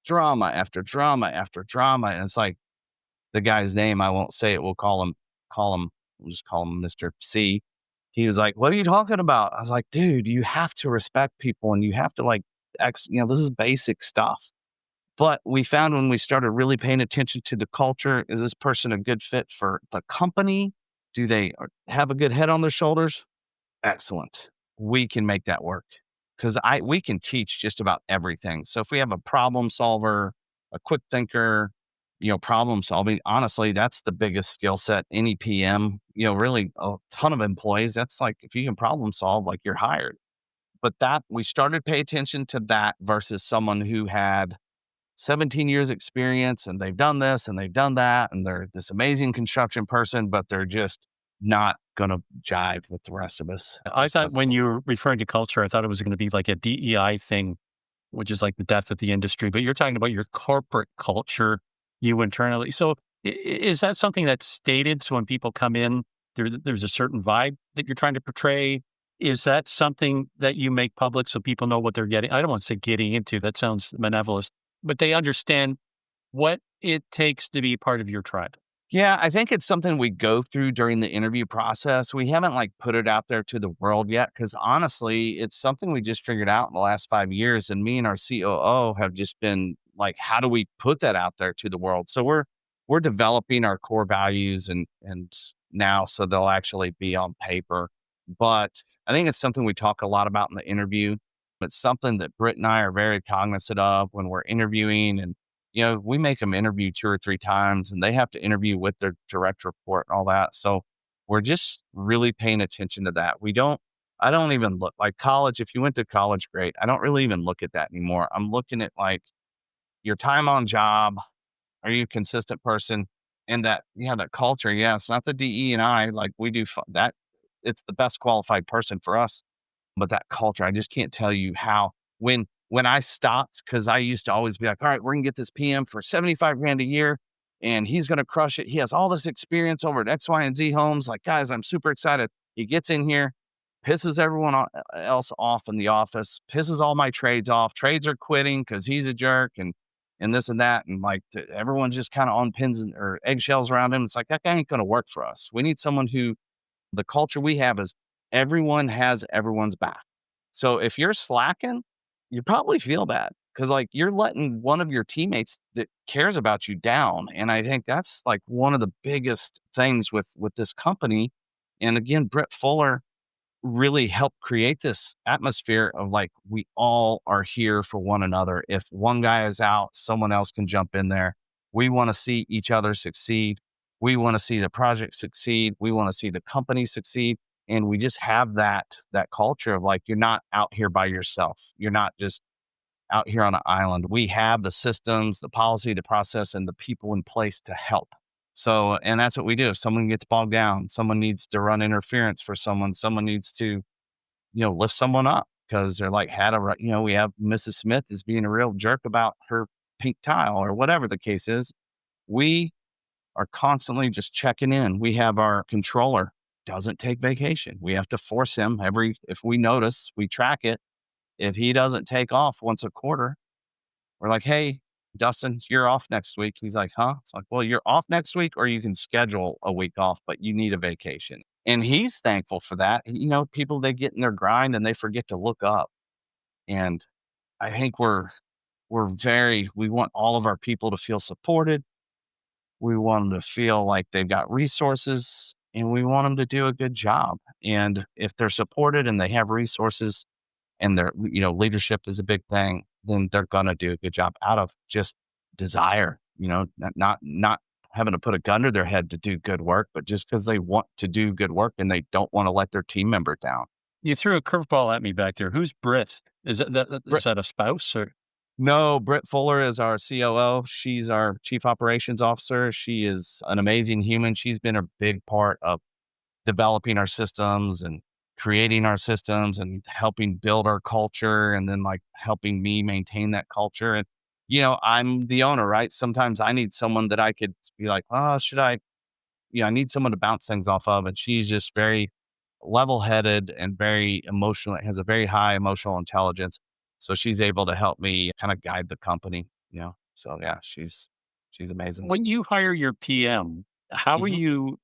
drama after drama after drama. And it's like the guy's name, I won't say it. We'll just call him Mr. C. He was like, "What are you talking about?" I was like, "Dude, you have to respect people and you have to this is basic stuff." But we found when we started really paying attention to the culture, is this person a good fit for the company? Do they have a good head on their shoulders? Excellent. We can make that work because we can teach just about everything. So if we have a problem solver, a quick thinker, problem solving, honestly, that's the biggest skill set. Any PM, really a ton of employees. That's like, if you can problem solve, like you're hired. But that we started to pay attention to that versus someone who had 17 years experience and they've done this and they've done that. And they're this amazing construction person, but they're just not going to jive with the rest of us. It I just thought doesn't. when you were referring to culture, I thought it was going to be like a DEI thing, which is like the death of the industry. But you're talking about your corporate culture, you internally. So is that something that's stated? So when people come in, there's a certain vibe that you're trying to portray. Is that something that you make public so people know what they're getting? I don't want to say getting into, that sounds malevolent, but they understand what it takes to be part of your tribe. Yeah, I think it's something we go through during the interview process. We haven't like put it out there to the world yet because honestly, it's something we just figured out in the last 5 years. And me and our COO have just been like, how do we put that out there to the world? So we're developing our core values and now so they'll actually be on paper. But I think it's something we talk a lot about in the interview. It's something that Britt and I are very cognizant of when we're interviewing and we make them interview 2 or 3 times and they have to interview with their direct report and all that. So we're just really paying attention to that. I don't even look like college. If you went to college, great. I don't really even look at that anymore. I'm looking at like your time on job. Are you a consistent person? And that culture. Yeah, it's not the DE and I like we do that. It's the best qualified person for us. But that culture, I just can't tell you how when I stopped, because I used to always be like, all right, we're gonna get this PM for 75 grand a year and he's gonna crush it. He has all this experience over at X, Y, and Z homes. Like, guys, I'm super excited. He gets in here, pisses everyone else off in the office, pisses all my trades off. Trades are quitting because he's a jerk and this and that. And like everyone's just kind of on pins or eggshells around him. It's like that guy ain't gonna work for us. We need someone who the culture we have is everyone has everyone's back. So if you're slacking, you probably feel bad because like you're letting one of your teammates that cares about you down. And I think that's like one of the biggest things with this company. And again, Brett Fuller really help create this atmosphere of like we all are here for one another. If one guy is out, someone else can jump in there. We want to see each other succeed. We want to see the project succeed. We want to see the company succeed. And we just have that culture of like you're not out here by yourself. You're not just out here on an island. We have the systems, the policy, the process, and the people in place to help. So, and that's what we do. If someone gets bogged down, someone needs to run interference for someone needs to, lift someone up because they're like, we have Mrs. Smith is being a real jerk about her pink tile or whatever the case is. We are constantly just checking in. We have our controller doesn't take vacation. We have to force him if we notice, we track it. If he doesn't take off once a quarter, we're like, hey, Dustin, you're off next week. He's like, huh? It's like, well, you're off next week or you can schedule a week off, but you need a vacation. And he's thankful for that. People, they get in their grind and they forget to look up. And I think we want all of our people to feel supported. We want them to feel like they've got resources and we want them to do a good job. And if they're supported and they have resources, and their leadership is a big thing, then they're gonna do a good job out of just desire, not having to put a gun to their head to do good work, but just because they want to do good work and they don't want to let their team member down. You threw a curveball at me back there. Who's Britt? Is that a spouse or? No, Britt Fuller is our COO. She's our chief operations officer. She is an amazing human. She's been a big part of developing our systems and creating our systems and helping build our culture and then like helping me maintain that culture. And, I'm the owner, right? Sometimes I need someone that I could be like, oh, should I, I need someone to bounce things off of. And she's just very level headed and very emotional, has a very high emotional intelligence. So she's able to help me kind of guide the company. So yeah, she's amazing. When you hire your PM, how are Mhm. you,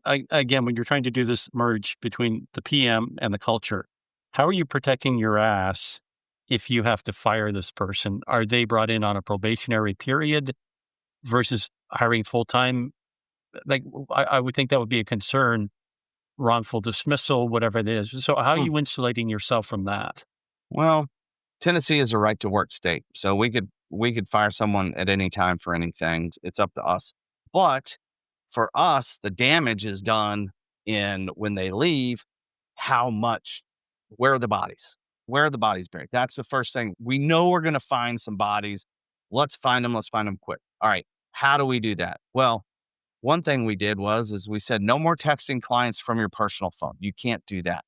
again, when you're trying to do this merge between the PM and the culture, how are you protecting your ass if you have to fire this person? Are they brought in on a probationary period versus hiring full time? Like, I would think that would be a concern, wrongful dismissal, whatever it is. So, how are Mm. you insulating yourself from that? Well, Tennessee is a right to work state. So we could fire someone at any time for anything. It's up to us. But for us, the damage is done in when they leave, how much, where are the bodies? Where are the bodies buried? That's the first thing. We know we're going to find some bodies. Let's find them. Let's find them quick. All right. How do we do that? Well, one thing we did is we said, no more texting clients from your personal phone. You can't do that.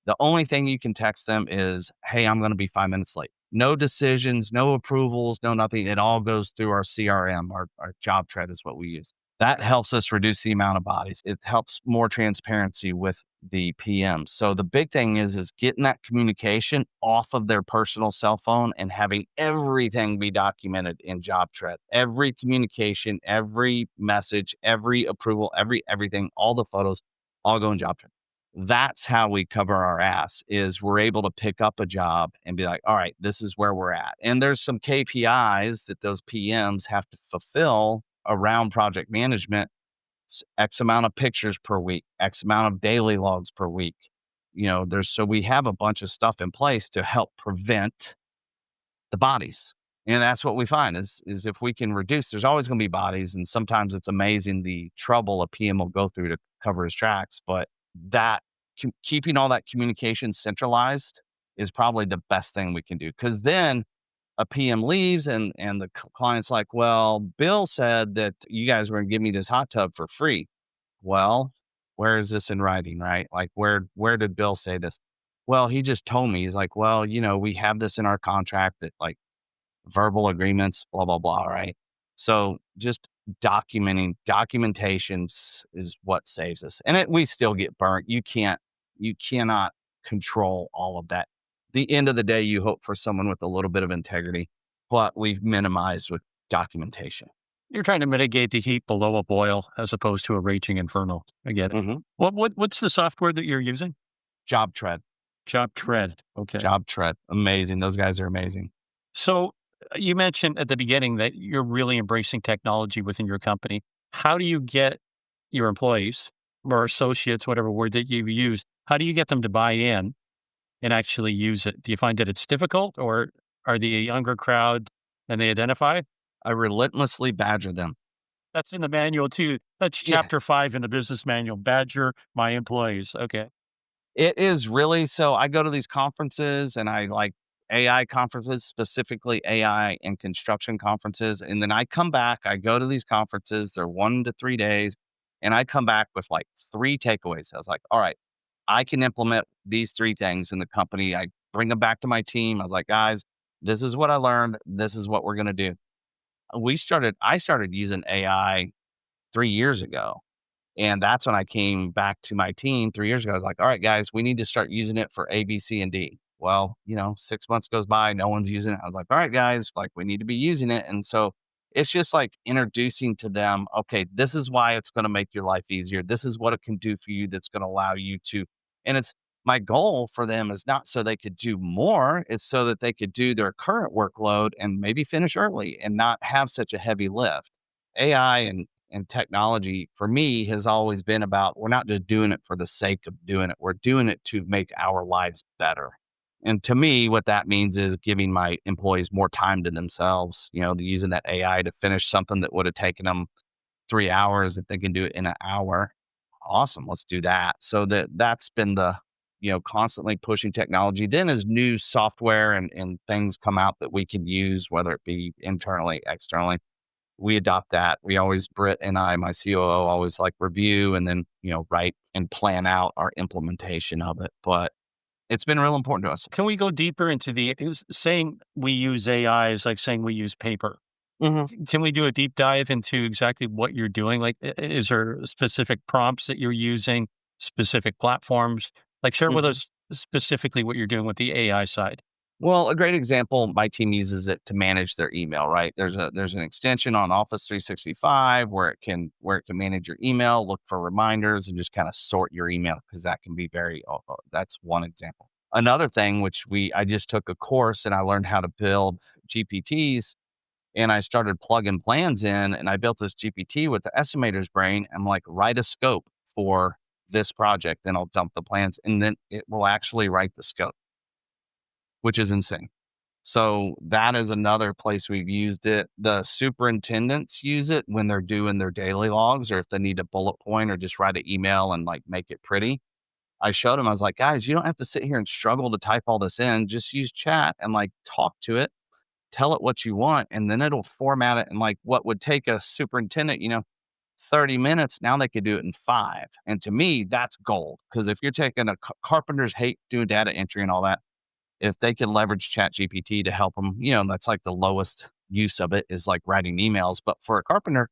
The only thing you can text them is, hey, I'm going to be 5 minutes late. No decisions, no approvals, no nothing. It all goes through our CRM, our job tread is what we use. That helps us reduce the amount of bodies. It helps more transparency with the PM. So the big thing is getting that communication off of their personal cell phone and having everything be documented in JobTread. Every communication, every message, every approval, everything, all the photos, all go in JobTread. That's how we cover our ass, is we're able to pick up a job and be like, all right, this is where we're at. And there's some KPIs that those PMs have to fulfill around project management. X amount of pictures per week, X amount of daily logs per week. So we have a bunch of stuff in place to help prevent the bodies. And that's what we find is if we can reduce, there's always going to be bodies. And sometimes it's amazing the trouble a PM will go through to cover his tracks. But that keeping all that communication centralized is probably the best thing we can do. Because then a PM leaves and the client's like, well, Bill said that you guys were going to give me this hot tub for free. Well, where is this in writing, right? Like, where did Bill say this? Well, he just told me. He's like, well, we have this in our contract that, like, verbal agreements, blah, blah, blah, right? So just documentations is what saves us. And we still get burnt. You cannot control all of that. The end of the day, you hope for someone with a little bit of integrity, but we've minimized with documentation. You're trying to mitigate the heat below a boil as opposed to a raging inferno. I get it. Mm-hmm. What's the software that you're using? JobTread. JobTread. Okay. JobTread. Amazing. Those guys are amazing. So you mentioned at the beginning that you're really embracing technology within your company. How do you get your employees or associates, whatever word that you use, how do you get them to buy in and actually use it? Do you find that it's difficult, or are they a younger crowd and they identify? I relentlessly badger them. That's in the manual too. That's Yeah. chapter 5 in the business manual. Badger my employees. Okay. It is really, so I go to these conferences and I like AI conferences, specifically AI and construction conferences. And then I come back, I go to these conferences, they're 1 to 3 days, and I come back with like 3 takeaways. I was like, all right, I can implement these 3 things in the company. I bring them back to my team. I was like, guys, this is what I learned. This is what we're going to do. I started using AI 3 years ago. And that's when I came back to my team 3 years ago. I was like, all right, guys, we need to start using it for A, B, C, and D. Well, 6 months goes by, no one's using it. I was like, all right, guys, like, we need to be using it. And so it's just like introducing to them, okay, this is why it's going to make your life easier. This is what it can do for you that's going to allow you to. And it's my goal for them is not so they could do more, it's so that they could do their current workload and maybe finish early and not have such a heavy lift. AI and technology for me has always been about, we're not just doing it for the sake of doing it. We're doing it to make our lives better. And to me, what that means is giving my employees more time to themselves, using that AI to finish something that would have taken them 3 hours, if they can do it in an hour. Awesome. Let's do that. So that's been the, constantly pushing technology. Then as new software and things come out that we can use, whether it be internally, externally, we adopt that. We always, Britt and I, my COO, always like review and then, write and plan out our implementation of it. But it's been real important to us. Can we go deeper into saying we use AI is like saying we use paper? Mm-hmm. Can we do a deep dive into exactly what you're doing? Like, is there specific prompts that you're using, specific platforms? Like, share with us specifically what you're doing with the AI side. Well, a great example, my team uses it to manage their email, right? There's an extension on Office 365 where it can manage your email, look for reminders, and just kind of sort your email, because that can be that's one example. Another thing, which I just took a course and I learned how to build GPTs, and I started plugging plans in, and I built this GPT with the estimator's brain. I'm like, write a scope for this project, then I'll dump the plans, and then it will actually write the scope, which is insane. So that is another place we've used it. The superintendents use it when they're doing their daily logs, or if they need a bullet point or just write an email and like make it pretty. I showed them, I was like, guys, you don't have to sit here and struggle to type all this in. Just use chat and like talk to it, tell it what you want, and then it'll format it. And like what would take a superintendent, 30 minutes, now they could do it in 5. And to me, that's gold. Because if you're taking carpenters hate doing data entry and all that, if they can leverage Chat GPT to help them, that's like the lowest use of it is like writing emails. But for a carpenter,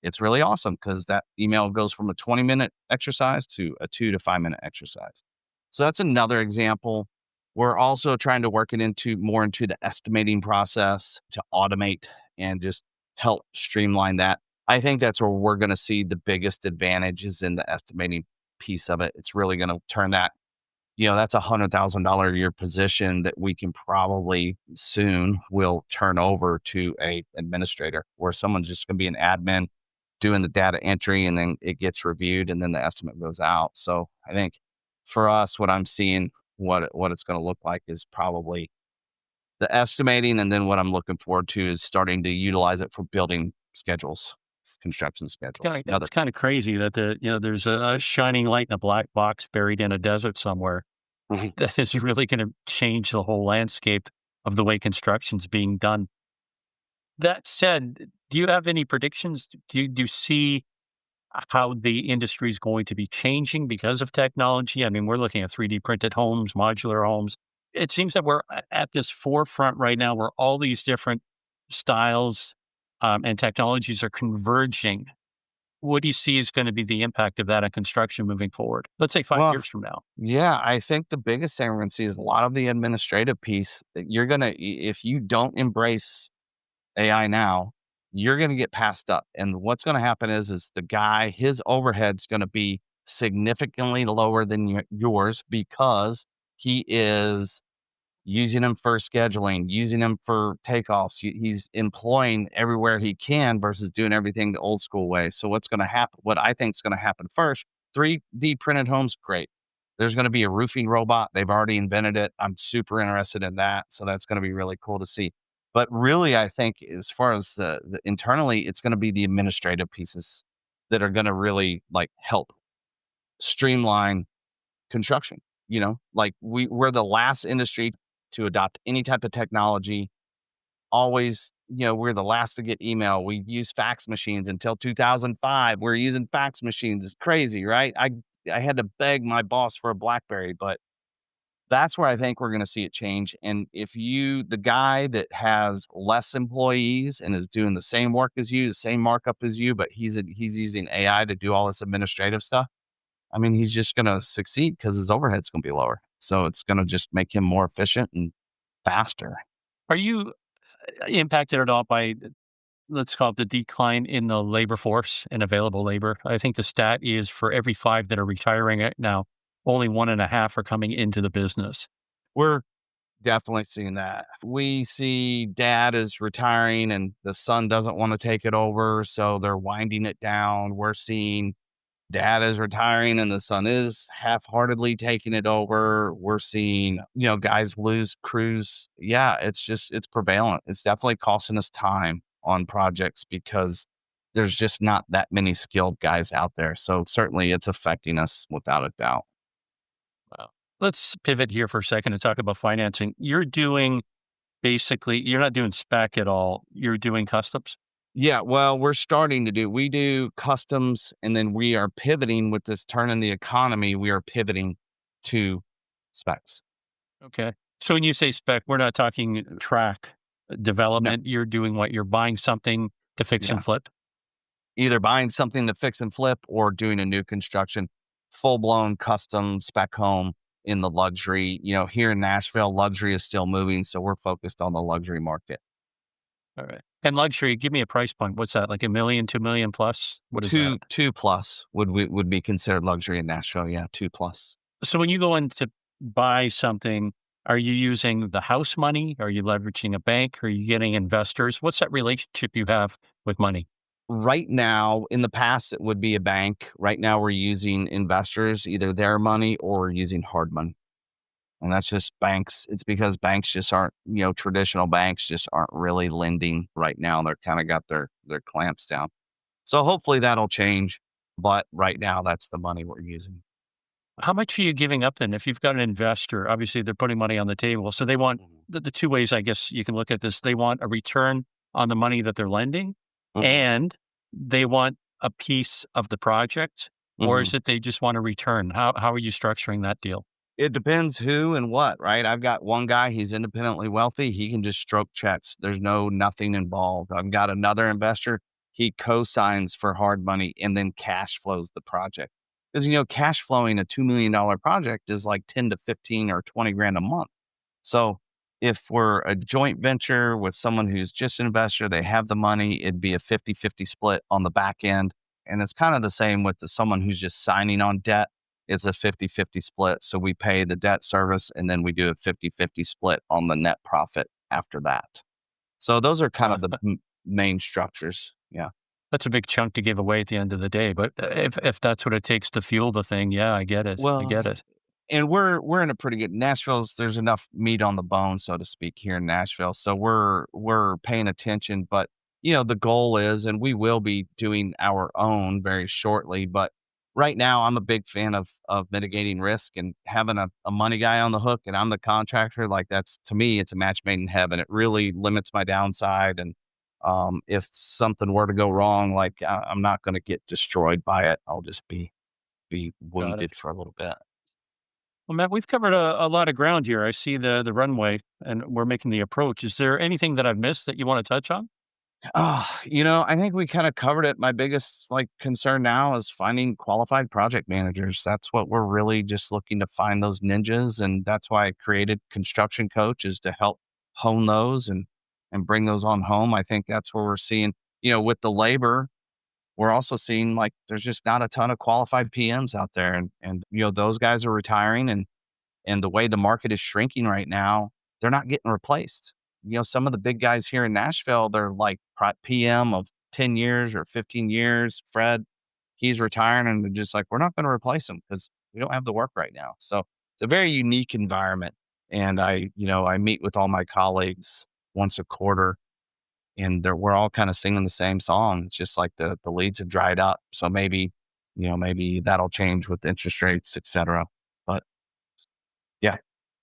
it's really awesome because that email goes from a 20-minute exercise to a 2 to 5 minute exercise. So that's another example. We're also trying to work it into the estimating process to automate and just help streamline that. I think that's where we're going to see the biggest advantage is in the estimating piece of it. It's really going to turn that, that's $100,000 a year position that we can probably soon will turn over to a administrator where someone's just going to be an admin doing the data entry and then it gets reviewed and then the estimate goes out. So I think for us, what I'm seeing, what it's going to look like is probably the estimating. And then what I'm looking forward to is starting to utilize it for building schedules, construction schedules. It's kind of crazy that there's a shining light in a black box buried in a desert somewhere Mhm. that is really going to change the whole landscape of the way construction's being done. That said, do you have any predictions? Do you see how the industry is going to be changing because of technology? I mean, we're looking at 3D printed homes, modular homes. It seems that we're at this forefront right now where all these different styles and technologies are converging. What do you see is going to be the impact of that on construction moving forward? Let's say 5 years Well, from now. yeah, I think the biggest thing we're going to see is a lot of the administrative piece that if you don't embrace AI now, you're going to get passed up. And what's going to happen is the guy, his overhead's going to be significantly lower than yours because he is using them for scheduling, using them for takeoffs. He's employing everywhere he can versus doing everything the old school way. So what's going to happen? What I think is going to happen first, 3D printed homes, great. There's going to be a roofing robot. They've already invented it. I'm super interested in that. So that's going to be really cool to see. But really, I think as far as the internally, it's going to be the administrative pieces that are going to really like help streamline construction. Like we're the last industry to adopt any type of technology. Always, we're the last to get email. We used fax machines until 2005. We're using fax machines. It's crazy, right? I had to beg my boss for a BlackBerry, but that's where I think we're going to see it change. And if the guy that has less employees and is doing the same work as you, the same markup as you, but he's using AI to do all this administrative stuff, I mean, he's just going to succeed because his overhead's going to be lower. So it's going to just make him more efficient and faster. Are you impacted at all by, let's call it the decline in the labor force and available labor? I think the stat is for every 5 that are retiring right now, only 1.5 are coming into the business. We're definitely seeing that. We see dad is retiring and the son doesn't want to take it over. So they're winding it down. We're seeing dad is retiring and the son is half-heartedly taking it over. We're seeing, guys lose crews. Yeah, it's prevalent. It's definitely costing us time on projects because there's just not that many skilled guys out there. So certainly it's affecting us without a doubt. Wow. Let's pivot here for a second and talk about financing. You're not doing spec at all. You're doing customs. Yeah, well, we do customs and then we are pivoting with this turn in the economy. We are pivoting to specs. Okay. So when you say spec, we're not talking track No, development. You're doing what? You're buying something to fix yeah. and flip? Either buying something to fix and flip or doing a new construction, full blown custom spec home in the luxury. Here in Nashville, luxury is still moving. So we're focused on the luxury market. All right. And luxury, give me a price point. What's that? Like $1 million, 2 million plus? What is that? Two plus would be considered luxury in Nashville. Yeah, 2+. So when you go in to buy something, are you using the house money? Are you leveraging a bank? Are you getting investors? What's that relationship you have with money? Right now, in the past, it would be a bank. Right now, we're using investors, either their money or we're using hard money. And that's just banks. It's because banks just aren't, traditional banks just aren't really lending right now. They're kind of got their clamps down. So hopefully that'll change. But right now, that's the money we're using. How much are you giving up then? If you've got an investor, obviously they're putting money on the table. So they want Mhm. the 2 ways, I guess you can look at this. They want a return on the money that they're lending Mhm. and they want a piece of the project, or Mhm. is it they just want a return? How are you structuring that deal? It depends who and what, right? I've got one guy, he's independently wealthy. He can just stroke checks. There's nothing involved. I've got another investor. he co-signs for hard money and then cash flows the project. Because, cash flowing a $2 million project is like 10 to 15 or 20 grand a month. So if we're a joint venture with someone who's just an investor, they have the money, it'd be a 50-50 split on the back end. And it's kind of the same with someone who's just signing on debt. It's a 50-50 split. So we pay the debt service and then we do a 50-50 split on the net profit after that. So those are kind Uh, of the main structures. Yeah. that's a big chunk to give away at the end of the day. But if that's what it takes to fuel the thing, yeah, I get it. I Well, get it. and we're in a pretty good there's enough meat on the bone, so to speak, here in Nashville. So we're paying attention, but the goal is, and we will be doing our own very shortly. But right now I'm a big fan of mitigating risk and having a money guy on the hook and I'm the contractor. Like that's, to me, it's a match made in heaven. It really limits my downside. And if something were to go wrong, like I'm not going to get destroyed by it. I'll just be Got it. wounded for a little bit. Well, Matt, we've covered a lot of ground here. I see the runway and we're making the approach. Is there anything that I've missed that you want to touch on? I think we kind of covered it. My biggest concern now is finding qualified project managers. That's what we're really just looking to find, those ninjas. And that's why I created Construction Coach, is to help hone those and bring those on home. I think that's where we're seeing, with the labor, we're also seeing there's just not a ton of qualified PMs out there. And those guys are retiring, and the way the market is shrinking right now, they're not getting replaced. Some of the big guys here in Nashville, they're like PM of 10 years or 15 years. Fred, he's retiring, and they're just like, we're not going to replace him because we don't have the work right now. So it's a very unique environment. And I meet with all my colleagues once a quarter, and we're all kind of singing the same song. It's just like the leads have dried up. So maybe that'll change with interest rates, et cetera. But yeah,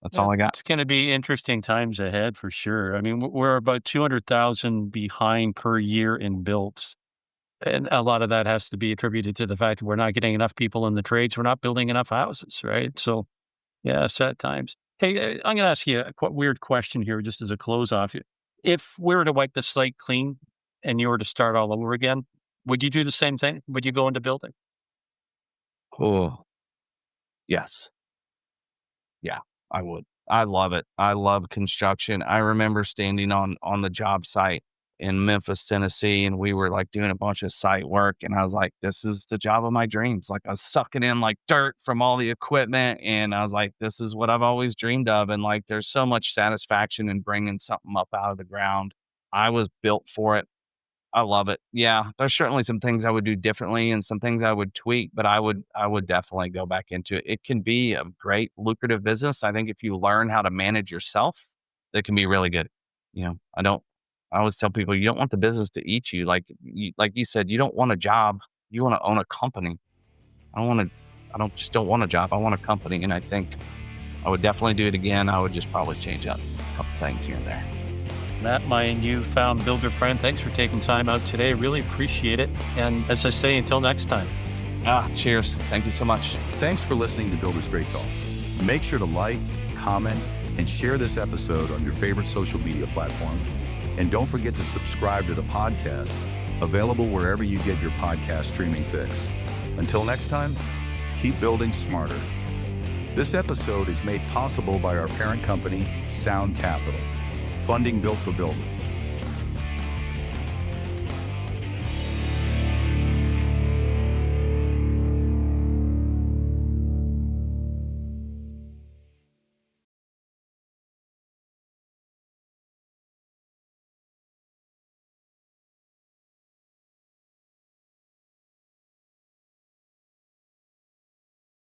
that's Yeah, all I got. it's going to be interesting times ahead for sure. I mean, we're about 200,000 behind per year in builds. And a lot of that has to be attributed to the fact that we're not getting enough people in the trades. We're not building enough houses, right? So, yeah, sad times. Hey, I'm going to ask you a weird question here, just as a close off. If we were to wipe the slate clean and you were to start all over again, would you do the same thing? Would you go into building? Oh, yes. Yeah, I would. I love it. I love construction. I remember standing on the job site in Memphis, Tennessee, and we were doing a bunch of site work, and I was like, this is the job of my dreams. I was sucking in dirt from all the equipment, and I was like, this is what I've always dreamed of. And there's so much satisfaction in bringing something up out of the ground. I was built for it. I love it. Yeah, there's certainly some things I would do differently and some things I would tweak, but I would definitely go back into it. It can be a great lucrative business. I think if you learn how to manage yourself, that can be really good. I always tell people, you don't want the business to eat you. Like you said, you don't want a job. You want to own a company. I don't want a job. I want a company. And I think I would definitely do it again. I would just probably change up a couple things here and there. Matt, my newfound builder friend, thanks for taking time out today. Really appreciate it. And as I say, until next time. Cheers. Thank you so much. Thanks for listening to Builder Straight Talk. Make sure to like, comment, and share this episode on your favorite social media platform. And don't forget to subscribe to the podcast, available wherever you get your podcast streaming fix. Until next time, keep building smarter. This episode is made possible by our parent company, Sound Capital, funding built for builders.